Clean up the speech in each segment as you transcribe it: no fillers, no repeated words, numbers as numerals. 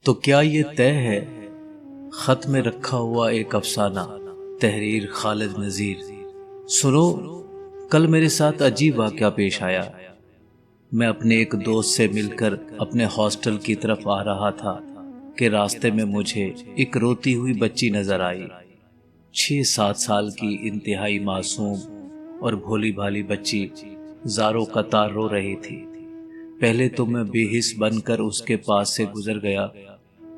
تو کیا یہ طے ہے خط میں رکھا ہوا ایک افسانہ؟ تحریر خالد نذیر۔ سنو، کل میرے ساتھ عجیب واقعہ پیش آیا۔ میں اپنے ایک دوست سے مل کر اپنے ہاسٹل کی طرف آ رہا تھا کہ راستے میں مجھے ایک روتی ہوئی بچی نظر آئی۔ 6-7 سال کی انتہائی معصوم اور بھولی بھالی بچی زاروں قطار رو رہی تھی۔ پہلے تو میں بے حس بن کر اس کے پاس سے گزر گیا،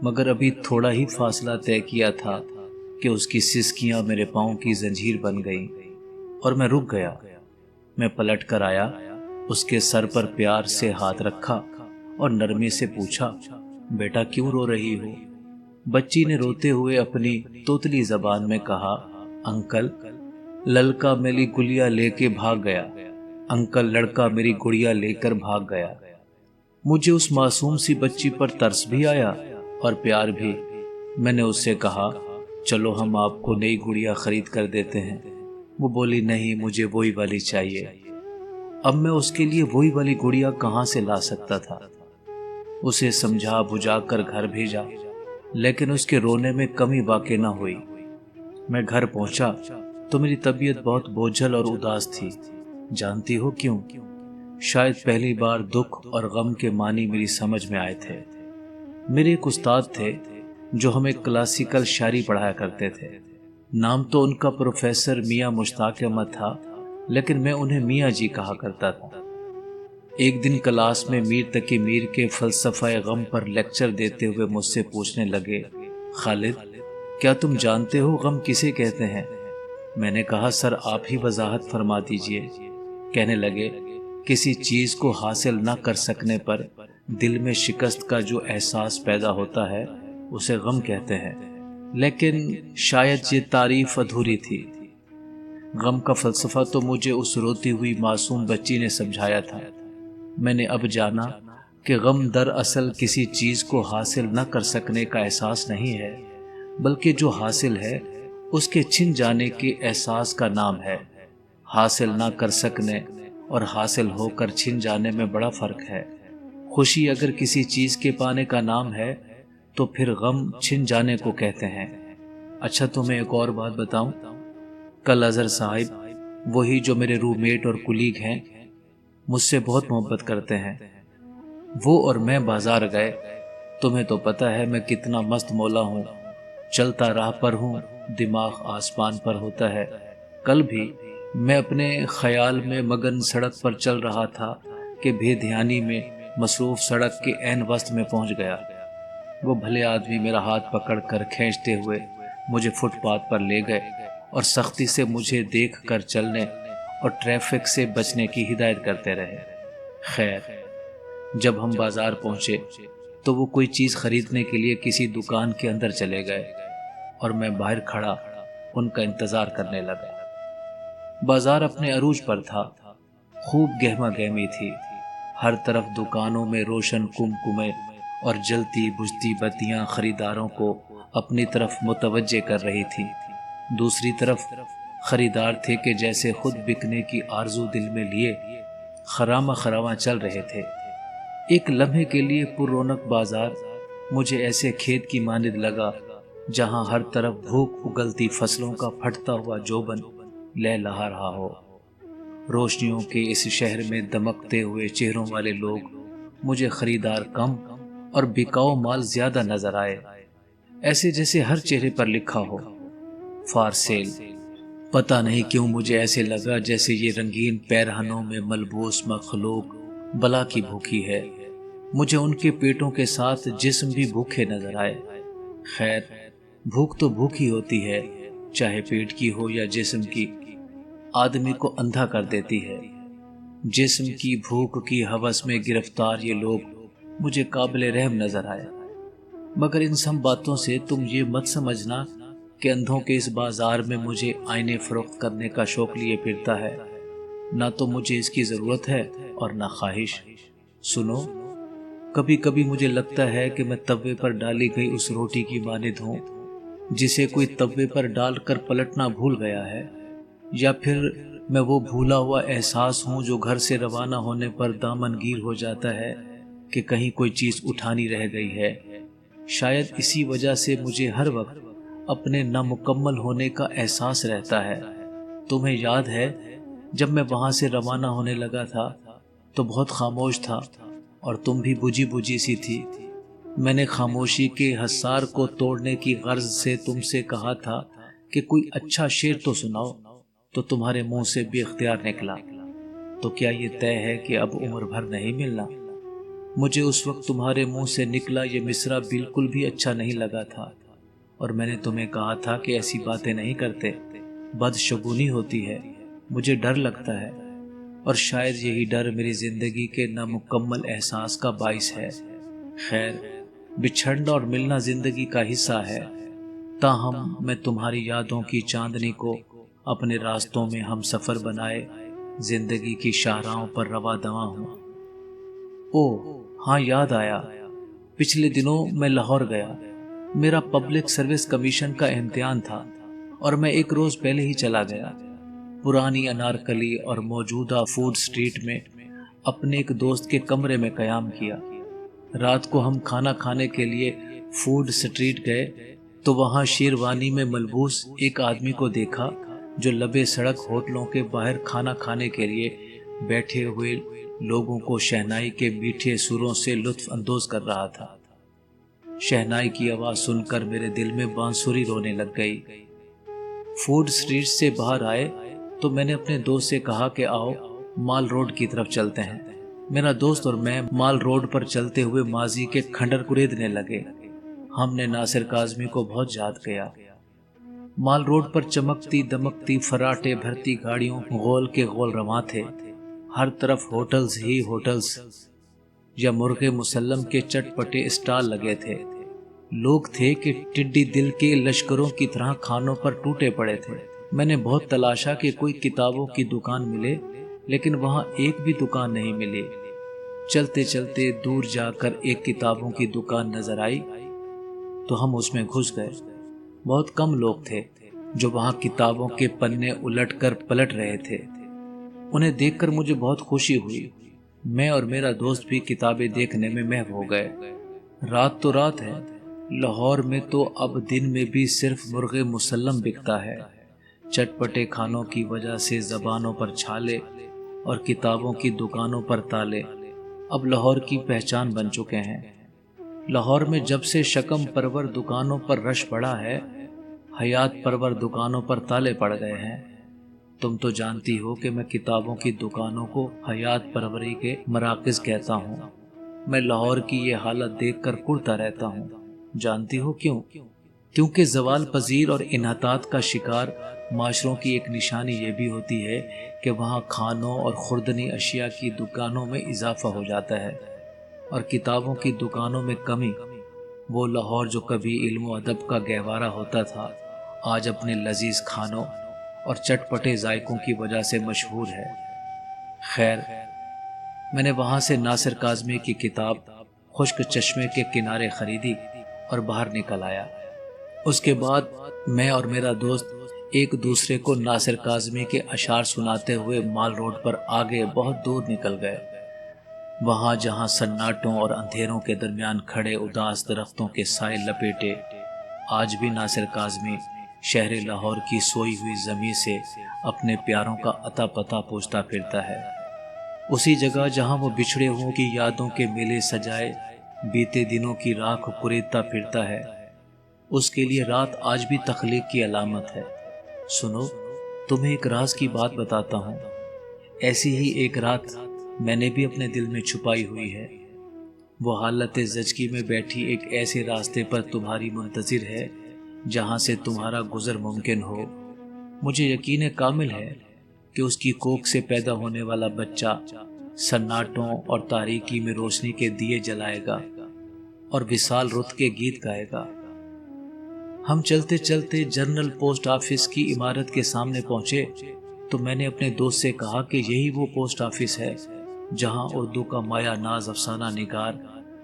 مگر ابھی تھوڑا ہی فاصلہ طے کیا تھا کہ اس کی سسکیاں میرے پاؤں کی زنجیر بن گئیں اور میں رک گیا۔ میں پلٹ کر آیا، اس کے سر پر پیار سے ہاتھ رکھا اور نرمی سے پوچھا، بیٹا کیوں رو رہی ہو؟ بچی نے روتے ہوئے اپنی توتلی زبان میں کہا، انکل لڑکا میری گڑیا لے کے بھاگ گیا، انکل لڑکا میری گڑیا لے کر بھاگ گیا۔ مجھے اس معصوم سی بچی پر ترس بھی آیا اور پیار بھی۔ میں نے اس سے کہا، چلو ہم آپ کو نئی گڑیا خرید کر دیتے ہیں۔ وہ بولی، نہیں مجھے وہی والی چاہیے۔ اب میں اس کے لیے وہی والی گڑیا کہاں سے لا سکتا تھا؟ اسے سمجھا بجھا کر گھر بھیجا، لیکن اس کے رونے میں کمی واقع نہ ہوئی۔ میں گھر پہنچا تو میری طبیعت بہت بوجھل اور اداس تھی۔ جانتی ہو کیوں؟ شاید پہلی بار دکھ اور غم کے معنی میری سمجھ میں آئے تھے۔ میرے ایک استاد تھے جو ہمیں کلاسیکل شاعری پڑھایا کرتے تھے۔ نام تو ان کا پروفیسر میاں مشتاق احمد تھا، لیکن میں انہیں میاں جی کہا کرتا تھا۔ ایک دن کلاس میں میر تقی میر کے فلسفہ غم پر لیکچر دیتے ہوئے مجھ سے پوچھنے لگے، خالد کیا تم جانتے ہو غم کسے کہتے ہیں؟ میں نے کہا، سر آپ ہی وضاحت فرما دیجئے۔ کہنے لگے، کسی چیز کو حاصل نہ کر سکنے پر دل میں شکست کا جو احساس پیدا ہوتا ہے اسے غم کہتے ہیں۔ لیکن شاید یہ تعریف ادھوری تھی۔ غم کا فلسفہ تو مجھے اس روتی ہوئی معصوم بچی نے سمجھایا تھا۔ میں نے اب جانا کہ غم دراصل کسی چیز کو حاصل نہ کر سکنے کا احساس نہیں ہے، بلکہ جو حاصل ہے اس کے چھن جانے کے احساس کا نام ہے۔ حاصل نہ کر سکنے اور حاصل ہو کر چھن جانے میں بڑا فرق ہے۔ خوشی اگر کسی چیز کے پانے کا نام ہے تو پھر غم چھن جانے کو کہتے ہیں۔ اچھا تمہیں ایک اور بات بتاؤں؟ کل اظہر صاحب، وہی جو میرے روم میٹ اور کلیگ ہیں، مجھ سے بہت محبت کرتے ہیں۔ وہ اور میں بازار گئے۔ تمہیں تو پتہ ہے میں کتنا مست مولا ہوں، چلتا راہ پر ہوں، دماغ آسمان پر ہوتا ہے۔ کل بھی میں اپنے خیال میں مگن سڑک پر چل رہا تھا کہ بے دھیانی میں مصروف سڑک کے عین وسط میں پہنچ گیا۔ وہ بھلے آدمی میرا ہاتھ پکڑ کر کھینچتے ہوئے مجھے فٹ پاتھ پر لے گئے اور سختی سے مجھے دیکھ کر چلنے اور ٹریفک سے بچنے کی ہدایت کرتے رہے۔ خیر، جب ہم بازار پہنچے تو وہ کوئی چیز خریدنے کے لیے کسی دکان کے اندر چلے گئے اور میں باہر کھڑا ان کا انتظار کرنے لگا۔ بازار اپنے عروج پر تھا، خوب گہما گہمی تھی۔ ہر طرف دکانوں میں روشن کمکمے اور جلتی بجھتی بتیاں خریداروں کو اپنی طرف متوجہ کر رہی تھی۔ دوسری طرف خریدار تھے کہ جیسے خود بکنے کی آرزو دل میں لیے خرامہ خرامہ چل رہے تھے۔ ایک لمحے کے لیے پر رونق بازار مجھے ایسے کھیت کی مانند لگا جہاں ہر طرف بھوک اگلتی فصلوں کا پھٹتا ہوا جوبن لہلہا رہا ہو۔ روشنیوں کے اس شہر میں دمکتے ہوئے چہروں والے لوگ مجھے خریدار کم اور بکاؤ مال زیادہ نظر آئے، ایسے جیسے ہر چہرے پر لکھا ہو فار سیل۔ پتہ نہیں کیوں مجھے ایسے لگا جیسے یہ رنگین پیرہنوں میں ملبوس مخلوق بلا کی بھوکی ہے۔ مجھے ان کے پیٹوں کے ساتھ جسم بھی بھوکے نظر آئے۔ خیر، بھوک تو بھوک ہی ہوتی ہے، چاہے پیٹ کی ہو یا جسم کی، آدمی کو اندھا کر دیتی ہے۔ جسم کی بھوک کی ہوس میں گرفتار یہ لوگ مجھے قابل رحم نظر آئے۔ مگر ان سب باتوں سے تم یہ مت سمجھنا کہ اندھوں کے اس بازار میں مجھے آئینے فروخت کرنے کا شوق لیے پھرتا ہے۔ نہ تو مجھے اس کی ضرورت ہے اور نہ خواہش۔ سنو، کبھی کبھی مجھے لگتا ہے کہ میں توے پر ڈالی گئی اس روٹی کی مانند ہوں جسے کوئی توے پر ڈال کر پلٹنا بھول گیا ہے، یا پھر میں وہ بھولا ہوا احساس ہوں جو گھر سے روانہ ہونے پر دامن گیر ہو جاتا ہے کہ کہیں کوئی چیز اٹھانی رہ گئی ہے۔ شاید اسی وجہ سے مجھے ہر وقت اپنے نامکمل ہونے کا احساس رہتا ہے۔ تمہیں یاد ہے جب میں وہاں سے روانہ ہونے لگا تھا تو بہت خاموش تھا اور تم بھی بجھی بجھی سی تھی۔ میں نے خاموشی کے حصار کو توڑنے کی غرض سے تم سے کہا تھا کہ کوئی اچھا شعر تو سناؤ، تو تمہارے منہ سے بے اختیار نکلا، تو کیا یہ طے ہے کہ اب عمر بھر نہیں ملنا؟ مجھے اس وقت تمہارے منہ سے نکلا یہ مصرع بالکل بھی اچھا نہیں لگا تھا، اور میں نے تمہیں کہا تھا کہ ایسی باتیں نہیں کرتے، بدشگونی ہوتی ہے، مجھے ڈر لگتا ہے، اور شاید یہی ڈر میری زندگی کے نامکمل احساس کا باعث ہے۔ خیر، بچھڑنا اور ملنا زندگی کا حصہ ہے، تاہم میں تمہاری یادوں کی چاندنی کو اپنے راستوں میں ہم سفر بنائے زندگی کی شاہراہوں پر رواں دواں ہوں۔ اوہ ہاں، یاد آیا، پچھلے دنوں میں لاہور گیا۔ میرا پبلک سروس کمیشن کا امتحان تھا اور میں ایک روز پہلے ہی چلا گیا۔ پرانی انارکلی اور موجودہ فوڈ سٹریٹ میں اپنے ایک دوست کے کمرے میں قیام کیا۔ رات کو ہم کھانا کھانے کے لیے فوڈ سٹریٹ گئے تو وہاں شیروانی میں ملبوس ایک آدمی کو دیکھا جو لبے سڑک ہوٹلوں کے باہر کھانا کھانے کے لیے بیٹھے ہوئے لوگوں کو شہنائی کے میٹھے سروں سے لطف اندوز کر رہا تھا۔ شہنائی کی آواز سن کر میرے دل میں بانسری رونے لگ گئی۔ فوڈ سٹریٹ سے باہر آئے تو میں نے اپنے دوست سے کہا کہ آؤ مال روڈ کی طرف چلتے ہیں۔ میرا دوست اور میں مال روڈ پر چلتے ہوئے ماضی کے کھنڈر کریدنے لگے۔ ہم نے ناصر کاظمی کو بہت یاد کیا۔ مال روڈ پر چمکتی دمکتی فراٹے بھرتی گاڑیوں غول کے غول رواں تھے۔ ہر طرف ہوٹلز ہی ہوٹلز یا مرغ مسلم کے چٹ پٹے اسٹال لگے تھے۔ لوگ تھے کہ ٹڈی دل کے لشکروں کی طرح کھانوں پر ٹوٹے پڑے تھے۔ میں نے بہت تلاشا کہ کوئی کتابوں کی دکان ملے، لیکن وہاں ایک بھی دکان نہیں ملی۔ چلتے چلتے دور جا کر ایک کتابوں کی دکان نظر آئی تو ہم اس میں گھس گئے۔ بہت کم لوگ تھے جو وہاں کتابوں کے پنے الٹ کر پلٹ رہے تھے۔ انہیں دیکھ کر مجھے بہت خوشی ہوئی۔ میں اور میرا دوست بھی کتابیں دیکھنے میں محو ہو گئے۔ رات تو رات ہے، لاہور میں تو اب دن میں بھی صرف مرغ مسلم بکتا ہے۔ چٹپٹے کھانوں کی وجہ سے زبانوں پر چھالے اور کتابوں کی دکانوں پر تالے اب لاہور کی پہچان بن چکے ہیں۔ لاہور میں جب سے شکم پرور دکانوں پر رش پڑا ہے، حیات پرور دکانوں پر تالے پڑ گئے ہیں۔ تم تو جانتی ہو کہ میں کتابوں کی دکانوں کو حیات پروری کے مراکز کہتا ہوں۔ میں لاہور کی یہ حالت دیکھ کر کڑتا رہتا ہوں۔ جانتی ہو کیوں؟ کیونکہ زوال پذیر اور انحطاط کا شکار معاشروں کی ایک نشانی یہ بھی ہوتی ہے کہ وہاں کھانوں اور خوردنی اشیاء کی دکانوں میں اضافہ ہو جاتا ہے اور کتابوں کی دکانوں میں کمی۔ وہ لاہور جو کبھی علم و ادب کا گہوارہ ہوتا تھا، آج اپنے لذیذ کھانوں اور چٹپٹے ذائقوں کی وجہ سے مشہور ہے۔ خیر، میں نے وہاں سے ناصر کاظمی کی کتاب خشک چشمے کے کنارے خریدی اور باہر نکل آیا۔ اس کے بعد میں اور میرا دوست ایک دوسرے کو ناصر کاظمی کے اشعار سناتے ہوئے مال روڈ پر آگے بہت دور نکل گئے۔ وہاں جہاں سناٹوں اور اندھیروں کے درمیان کھڑے اداس درختوں کے سائے لپیٹے آج بھی ناصر کاظمی شہر لاہور کی سوئی ہوئی زمین سے اپنے پیاروں کا اتا پتا پوچھتا پھرتا ہے، اسی جگہ جہاں وہ بچھڑے ہوں کی یادوں کے میلے سجائے بیتے دنوں کی راکھ کریدتا پھرتا ہے، اس کے لیے رات آج بھی تخلیق کی علامت ہے۔ سنو، تمہیں ایک راز کی بات بتاتا ہوں۔ ایسی ہی ایک رات میں نے بھی اپنے دل میں چھپائی ہوئی ہے۔ وہ حالت زچگی میں بیٹھی ایک ایسے راستے پر تمہاری منتظر ہے جہاں سے تمہارا گزر ممکن ہو۔ مجھے یقین کامل ہے کہ اس کی کوکھ سے پیدا ہونے والا بچہ سناٹوں اور تاریکی میں روشنی کے دیے جلائے گا اور وصال رت کے گیت گائے گا۔ ہم چلتے چلتے جنرل پوسٹ آفس کی عمارت کے سامنے پہنچے تو میں نے اپنے دوست سے کہا کہ یہی وہ پوسٹ آفس ہے جہاں اردو کا مایا ناز افسانہ نگار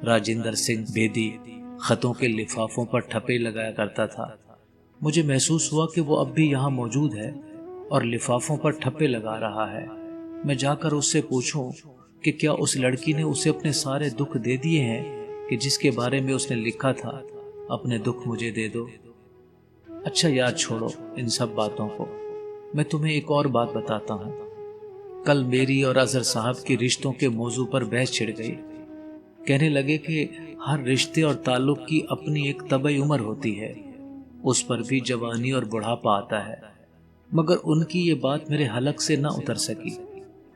راجندر سنگھ بیدی خطوں کے لفافوں پر ٹھپے لگایا کرتا تھا۔ مجھے محسوس ہوا کہ وہ اب بھی یہاں موجود ہے اور لفافوں پر ٹھپے لگا رہا ہے۔ میں جا کر اس سے پوچھوں کہ کیا اس لڑکی نے اسے اپنے سارے دکھ دے دیے ہیں کہ جس کے بارے میں اس نے لکھا تھا اپنے دکھ مجھے دے دو۔ اچھا یاد چھوڑو ان سب باتوں کو، میں تمہیں ایک اور بات بتاتا ہوں۔ کل میری اور اظہر صاحب کے رشتوں کے موضوع پر بحث چھڑ گئی۔ کہنے لگے کہ ہر رشتے اور تعلق کی اپنی ایک طبعی عمر ہوتی ہے، اس پر بھی جوانی اور بڑھاپا آتا ہے، مگر ان کی یہ بات میرے حلق سے نہ اتر سکی۔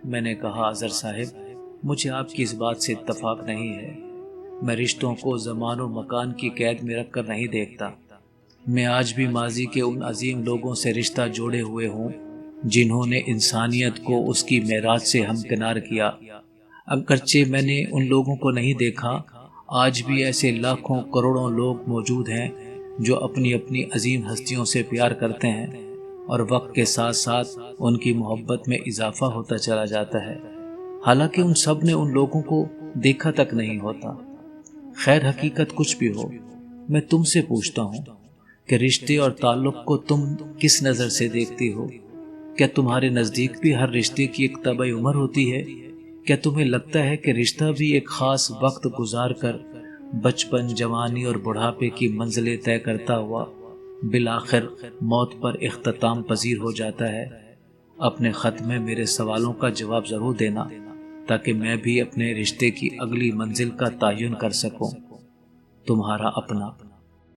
میں نے کہا اظہر صاحب، مجھے آپ کی اس بات سے اتفاق نہیں ہے۔ میں رشتوں کو زمان و مکان کی قید میں رکھ کر نہیں دیکھتا۔ میں آج بھی ماضی کے ان عظیم لوگوں سے رشتہ جوڑے ہوئے ہوں جنہوں نے انسانیت کو اس کی معراج سے ہمکنار کیا۔ اگرچہ میں نے ان لوگوں کو نہیں دیکھا، آج بھی ایسے لاکھوں کروڑوں لوگ موجود ہیں جو اپنی اپنی عظیم ہستیوں سے پیار کرتے ہیں، اور وقت کے ساتھ ساتھ ان کی محبت میں اضافہ ہوتا چلا جاتا ہے، حالانکہ ان سب نے ان لوگوں کو دیکھا تک نہیں ہوتا۔ خیر حقیقت کچھ بھی ہو، میں تم سے پوچھتا ہوں کہ رشتے اور تعلق کو تم کس نظر سے دیکھتی ہو؟ کیا تمہارے نزدیک بھی ہر رشتے کی ایک طبعی عمر ہوتی ہے؟ کیا تمہیں لگتا ہے کہ رشتہ بھی ایک خاص وقت گزار کر بچپن، جوانی اور بڑھاپے کی منزلیں طے کرتا ہوا بالآخر موت پر اختتام پذیر ہو جاتا ہے؟ اپنے خط میں میرے سوالوں کا جواب ضرور دینا تاکہ میں بھی اپنے رشتے کی اگلی منزل کا تعین کر سکوں۔ تمہارا اپنا